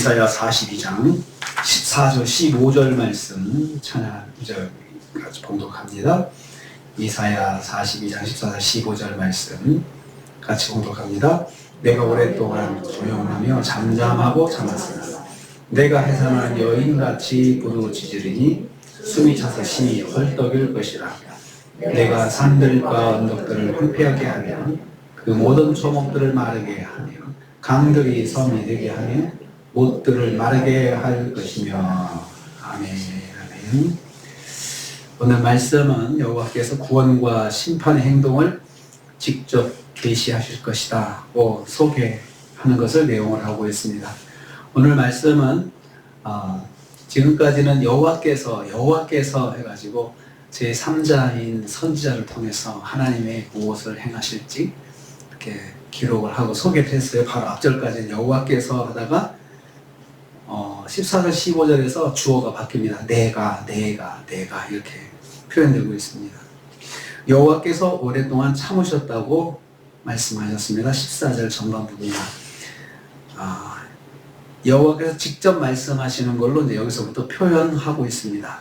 이사야 42장 14절 15절 말씀 찬양 이제 같이 봉독합니다. 이사야 42장 14절 15절 말씀 같이 봉독합니다. 내가 오랫동안 조용하며 잠잠하고 참았으나 내가 해산한 여인같이 부르짖으리니 숨이 차서 심히 헐떡일 것이라. 내가 산들과 언덕들을 황폐하게 하며 그 모든 초목들을 마르게 하며 강들이 섬이 되게 하며 못들을 마르게 할 것이며. 아멘. 아멘. 오늘 말씀은 여호와께서 구원과 심판의 행동을 직접 계시하실 것이다고 소개하는 것을 내용을 하고 있습니다. 오늘 말씀은 지금까지는 여호와께서 해가지고 제3자인 선지자를 통해서 하나님의 무엇을 행하실지 이렇게 기록을 하고 소개를 했어요. 바로 앞절까지는 여호와께서 하다가 14절 15절에서 주어가 바뀝니다. 내가 이렇게 표현되고 있습니다. 여호와께서 오랫동안 참으셨다고 말씀하셨습니다. 14절 전반 부분이나 여호와께서 직접 말씀하시는 걸로 이제 여기서부터 표현하고 있습니다.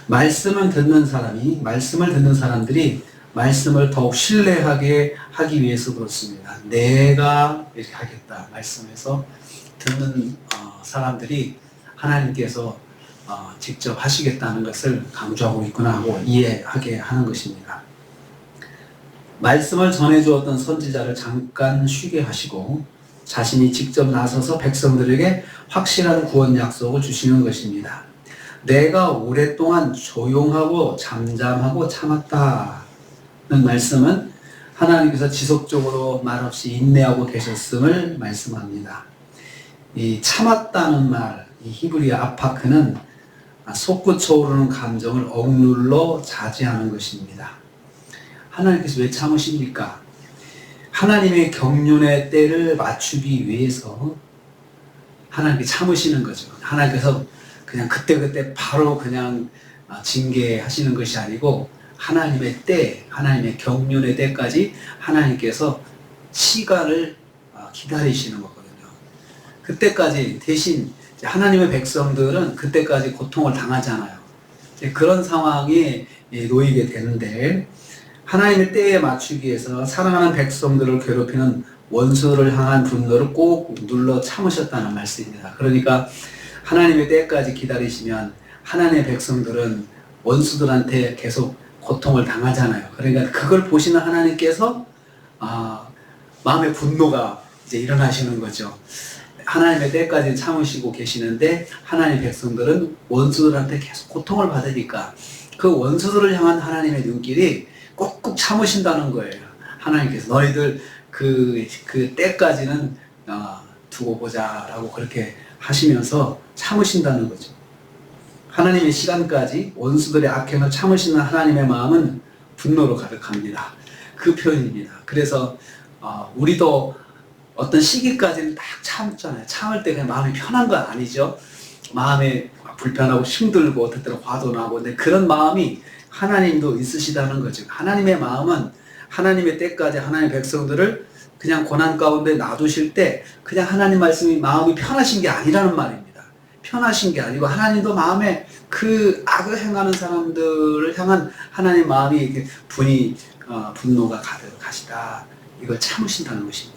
말씀을 듣는 사람들이 말씀을 더욱 신뢰하게 하기 위해서 그렇습니다. 내가 이렇게 하겠다 말씀에서 듣는 사람들이 하나님께서 직접 하시겠다는 것을 강조하고 있구나 하고 이해하게 하는 것입니다. 말씀을 전해주었던 선지자를 잠깐 쉬게 하시고 자신이 직접 나서서 백성들에게 확실한 구원 약속을 주시는 것입니다. 내가 오랫동안 조용하고 잠잠하고 참았다는 말씀은 하나님께서 지속적으로 말없이 인내하고 계셨음을 말씀합니다. 이 참았다는 말, 이 히브리어 아파크는 솟구쳐오르는 감정을 억눌러 자제하는 것입니다. 하나님께서 왜 참으십니까? 하나님의 경륜의 때를 맞추기 위해서 하나님께 참으시는 거죠. 하나님께서 그냥 그때 바로 그냥 징계하시는 것이 아니고 하나님의 때, 하나님의 경륜의 때까지 하나님께서 시간을 기다리시는 거거든요. 그때까지 대신 하나님의 백성들은 그때까지 고통을 당하잖아요. 그런 상황에 놓이게 되는데 하나님의 때에 맞추기 위해서 사랑하는 백성들을 괴롭히는 원수를 향한 분노를 꼭 눌러 참으셨다는 말씀입니다. 그러니까 하나님의 때까지 기다리시면 하나님의 백성들은 원수들한테 계속 고통을 당하잖아요. 그러니까 그걸 보시는 하나님께서 마음의 분노가 이제 일어나시는 거죠. 하나님의 때까지 참으시고 계시는데 하나님의 백성들은 원수들한테 계속 고통을 받으니까 그 원수들을 향한 하나님의 눈길이 꼭꼭 참으신다는 거예요. 하나님께서 너희들 그 때까지는 두고 보자라고 그렇게 하시면서 참으신다는 거죠. 하나님의 시간까지 원수들의 악행을 참으시는 하나님의 마음은 분노로 가득합니다. 그 표현입니다. 그래서 우리도 어떤 시기까지는 딱 참잖아요. 참을 때 그냥 마음이 편한 건 아니죠. 마음에 불편하고 힘들고 때때로 화도 나고 근데 그런 마음이 하나님도 있으시다는 거죠. 하나님의 마음은 하나님의 때까지 하나님의 백성들을 그냥 고난 가운데 놔두실 때 그냥 하나님 말씀이 마음이 편하신 게 아니라는 말입니다. 편하신 게 아니고 하나님도 마음에 그 악을 행하는 사람들을 향한 하나님 마음이 이렇게 분노가 가득하시다. 이걸 참으신다는 것입니다.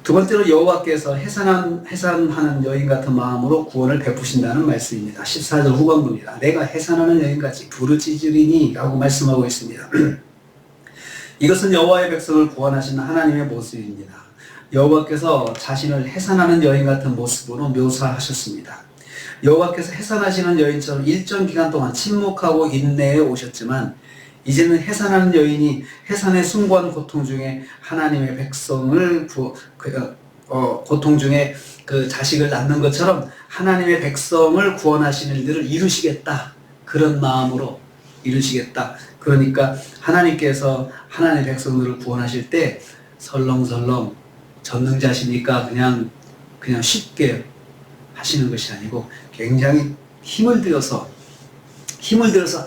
두 번째로 여호와께서 해산하는 여인 같은 마음으로 구원을 베푸신다는 말씀입니다. 14절 후반부입니다. 내가 해산하는 여인같이 부르짖으리니 라고 말씀하고 있습니다. 이것은 여호와의 백성을 구원하시는 하나님의 모습입니다. 여호와께서 자신을 해산하는 여인 같은 모습으로 묘사하셨습니다. 여호와께서 해산하시는 여인처럼 일정 기간 동안 침묵하고 인내해 오셨지만 이제는 해산하는 여인이 해산의 숭고한 고통 중에 하나님의 백성을 고통 중에 그 자식을 낳는 것처럼 하나님의 백성을 구원하시는 일들을 이루시겠다. 그런 마음으로 이루시겠다. 그러니까 하나님께서 하나님의 백성들을 구원하실 때 설렁설렁 전능자시니까 그냥 쉽게 하시는 것이 아니고 굉장히 힘을 들여서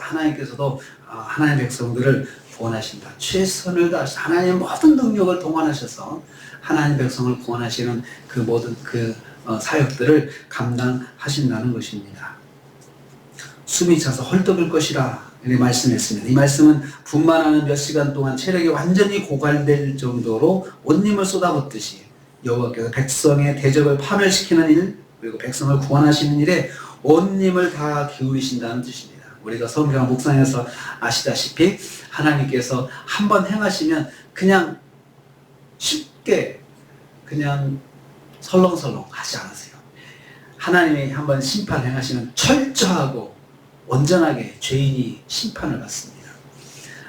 하나님께서도 하나님의 백성들을 구원하신다. 최선을 다하셔서 하나님의 모든 능력을 동원하셔서 하나님의 백성을 구원하시는 그 모든 그 사역들을 감당하신다는 것입니다. 숨이 차서 헐떡을 것이라 이렇게 말씀했습니다. 이 말씀은 분만하는 몇 시간 동안 체력이 완전히 고갈될 정도로 온 힘을 쏟아붓듯이 여호와께서 백성의 대적을 파멸시키는 일, 그리고 백성을 구원하시는 일에 온 힘을 다 기울이신다는 뜻입니다. 우리가 성경 묵상에서 아시다시피 하나님께서 한번 행하시면 그냥 쉽게 그냥 설렁설렁 하지 않으세요. 하나님이 한번 심판 행하시면 철저하고 온전하게 죄인이 심판을 받습니다.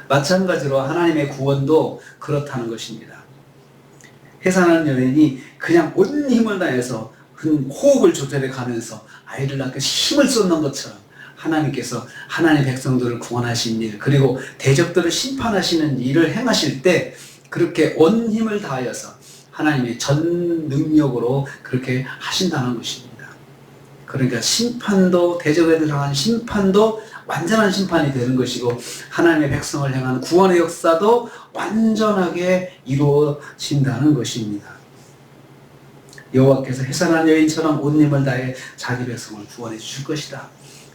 마찬가지로 하나님의 구원도 그렇다는 것입니다. 해산하는 여인이 그냥 온 힘을 다해서 호흡을 조절해 가면서 아이를 낳기 힘을 쏟는 것처럼 하나님께서 하나님의 백성들을 구원하신 일, 그리고 대적들을 심판하시는 일을 행하실 때 그렇게 온 힘을 다하여서 하나님의 전 능력으로 그렇게 하신다는 것입니다. 그러니까 심판도, 대적에 향한 심판도 완전한 심판이 되는 것이고, 하나님의 백성을 향한 구원의 역사도 완전하게 이루어진다는 것입니다. 여호와께서 해산한 여인처럼 온 힘을 다해 자기 백성을 구원해 주실 것이다.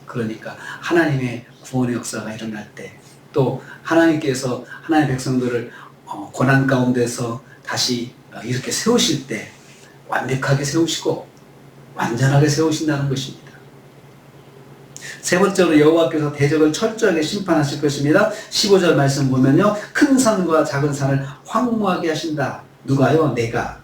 그러니까 하나님의 구원의 역사가 일어날 때, 또 하나님께서 하나님의 백성들을 고난 가운데서 다시 이렇게 세우실 때 완벽하게 세우시고 완전하게 세우신다는 것입니다. 세 번째로 여호와께서 대적을 철저하게 심판하실 것입니다. 15절 말씀 보면요, 큰 산과 작은 산을 황무하게 하신다. 누가요? 내가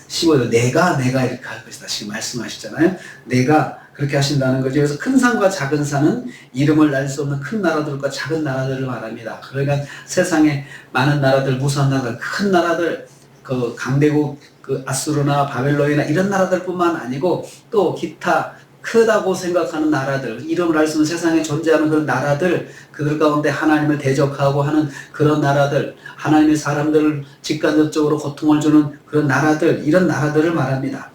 15절 내가 이렇게 할 것이다 지금 말씀하시잖아요. 내가 그렇게 하신다는 거죠. 그래서 큰 산과 작은 산은 이름을 알 수 없는 큰 나라들과 작은 나라들을 말합니다. 그러니까 세상에 많은 나라들, 무수한 나라들, 큰 나라들, 그 강대국, 그 아수르나 바벨론이나 이런 나라들뿐만 아니고 또 기타 크다고 생각하는 나라들, 이름을 알 수 없는 세상에 존재하는 그런 나라들, 그들 가운데 하나님을 대적하고 하는 그런 나라들, 하나님의 사람들을 직간접적으로 고통을 주는 그런 나라들, 이런 나라들을 말합니다.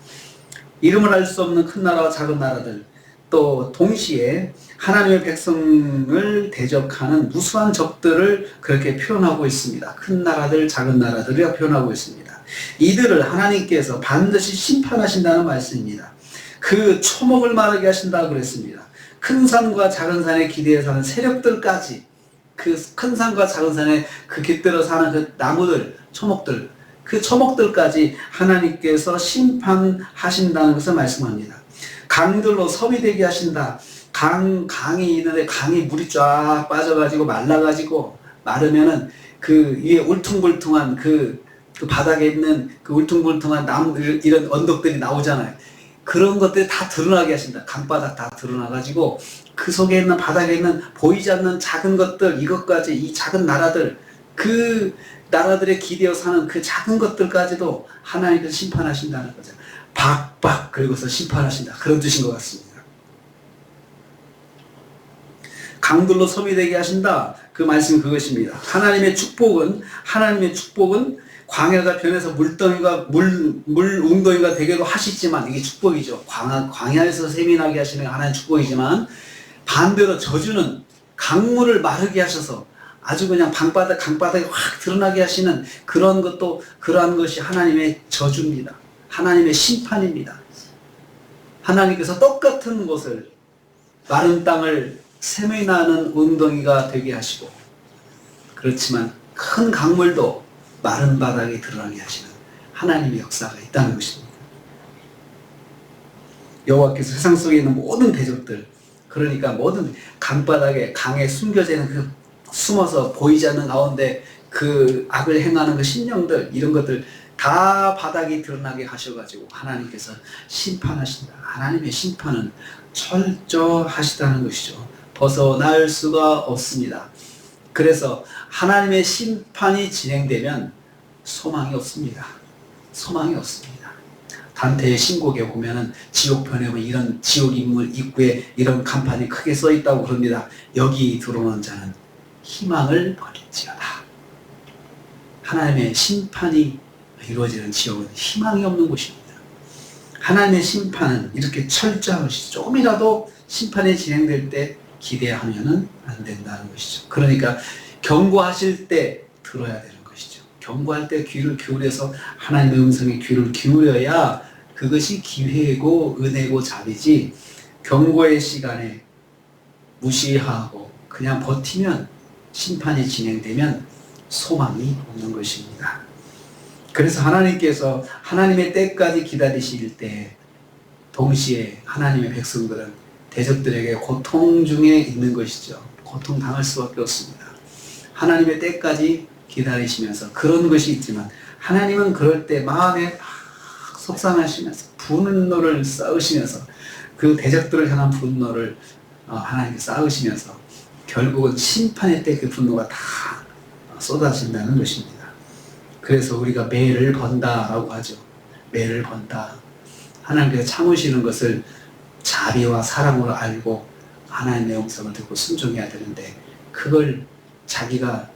이름을 알 수 없는 큰 나라와 작은 나라들, 또 동시에 하나님의 백성을 대적하는 무수한 적들을 그렇게 표현하고 있습니다. 큰 나라들, 작은 나라들을 표현하고 있습니다. 이들을 하나님께서 반드시 심판하신다는 말씀입니다. 그 초목을 마르게 하신다고 그랬습니다. 큰 산과 작은 산에 기대어 사는 세력들까지, 그 큰 산과 작은 산에 그 깃들어 사는 그 나무들, 초목들, 그 초목들까지 하나님께서 심판하신다는 것을 말씀합니다. 강들로 섬이 되게 하신다. 강이 있는데 강이 물이 쫙 빠져가지고 말라가지고 마르면은 그 위에 울퉁불퉁한 그 바닥에 있는 그 울퉁불퉁한 나무, 이런 언덕들이 나오잖아요. 그런 것들이 다 드러나게 하신다. 강바닥 다 드러나가지고 그 속에 있는, 바닥에 있는 보이지 않는 작은 것들, 이것까지, 이 작은 나라들, 그 나라들에 기대어 사는 그 작은 것들까지도 하나님께서 심판하신다는 거죠. 박박 긁어서 심판하신다, 그런 뜻인 것 같습니다. 강들로 섬이 되게 하신다, 그 말씀이 그것입니다. 하나님의 축복은 광야가 변해서 물 웅덩이가 되게도 하시지만, 이게 축복이죠. 광야에서 샘이 나게 하시는 게 하나님의 축복이지만, 반대로 저주는 강물을 마르게 하셔서 아주 그냥 강바닥이 확 드러나게 하시는 그런 것도, 그러한 것이 하나님의 저주입니다. 하나님의 심판입니다. 하나님께서 똑같은 곳을, 마른 땅을 샘이 나는 웅덩이가 되게 하시고, 그렇지만 큰 강물도 마른 바닥에 드러나게 하시는 하나님의 역사가 있다는 것입니다. 여호와께서 세상 속에 있는 모든 대적들, 그러니까 모든 강바닥에, 강에 숨겨져 있는 그 숨어서 보이지 않는 가운데 그 악을 행하는 그 신령들, 이런 것들 다 바닥이 드러나게 하셔가지고 하나님께서 심판하신다. 하나님의 심판은 철저하시다는 것이죠. 벗어날 수가 없습니다. 그래서 하나님의 심판이 진행되면 소망이 없습니다. 소망이 없습니다. 단테의 신곡에 보면은 지옥편에 보면 이런 지옥 인물 입구에 이런 간판이 크게 써 있다고 그럽니다. 여기 들어오는 자는 희망을 버릴지어다. 하나님의 심판이 이루어지는 지옥은 희망이 없는 곳입니다. 하나님의 심판은 이렇게 철저한 것이죠. 조금이라도 심판이 진행될 때 기대하면은 안 된다는 것이죠. 그러니까 경고하실 때 들어야 되는 것이죠. 경고할 때 귀를 기울여서 하나님의 음성에 귀를 기울여야 그것이 기회고 은혜고 자비지 경고의 시간에 무시하고 그냥 버티면 심판이 진행되면 소망이 없는 것입니다. 그래서 하나님께서 하나님의 때까지 기다리실 때 동시에 하나님의 백성들은 대적들에게 고통 중에 있는 것이죠. 고통 당할 수밖에 없습니다. 하나님의 때까지 기다리시면서 그런 것이 있지만 하나님은 그럴 때 마음에 막 속상하시면서 분노를 쌓으시면서 그 대적들을 향한 분노를 하나님께 쌓으시면서 결국은 심판의 때 그 분노가 다 쏟아진다는 것입니다. 그래서 우리가 매를 번다라고 하죠. 매를 번다. 하나님께서 참으시는 것을 자비와 사랑으로 알고 하나님의 영성을 듣고 순종해야 되는데 그걸 자기가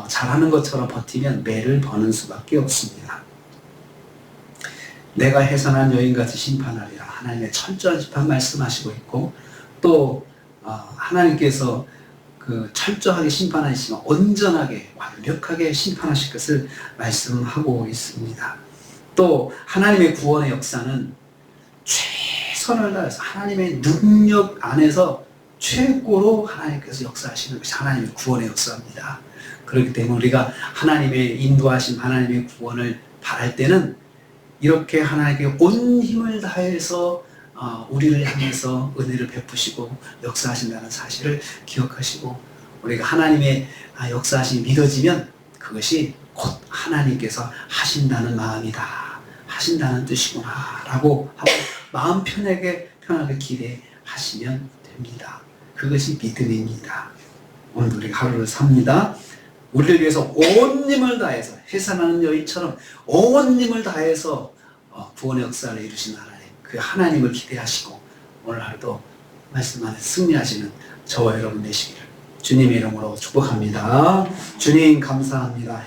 잘하는 것처럼 버티면 매를 버는 수밖에 없습니다. 내가 해산한 여인같이 심판하리라. 하나님의 철저한 심판 말씀하시고 있고 또 하나님께서 그 철저하게 심판하시지만 온전하게 완벽하게 심판하실 것을 말씀하고 있습니다. 또 하나님의 구원의 역사는 최선을 다해서 하나님의 능력 안에서 최고로 하나님께서 역사하시는 것이 하나님의 구원의 역사입니다. 그렇기 때문에 우리가 하나님의 인도하심, 하나님의 구원을 바랄 때는 이렇게 하나님께 온 힘을 다해서 우리를 향해서 은혜를 베푸시고 역사하신다는 사실을 기억하시고 우리가 하나님의 역사하심이 믿어지면 그것이 곧 하나님께서 하신다는 마음이다, 하신다는 뜻이구나 라고 하고 마음 편하게 기대하시면 됩니다. 그것이 믿음입니다. 오늘 우리가 하루를 삽니다. 우리를 위해서 온 힘을 다해서 해산하는 여인처럼 온 힘을 다해서 구원의 역사를 이루신 하나님, 그 하나님을 기대하시고 오늘 하루도 말씀 안에 승리하시는 저와 여러분 되시기를 주님의 이름으로 축복합니다. 주님 감사합니다.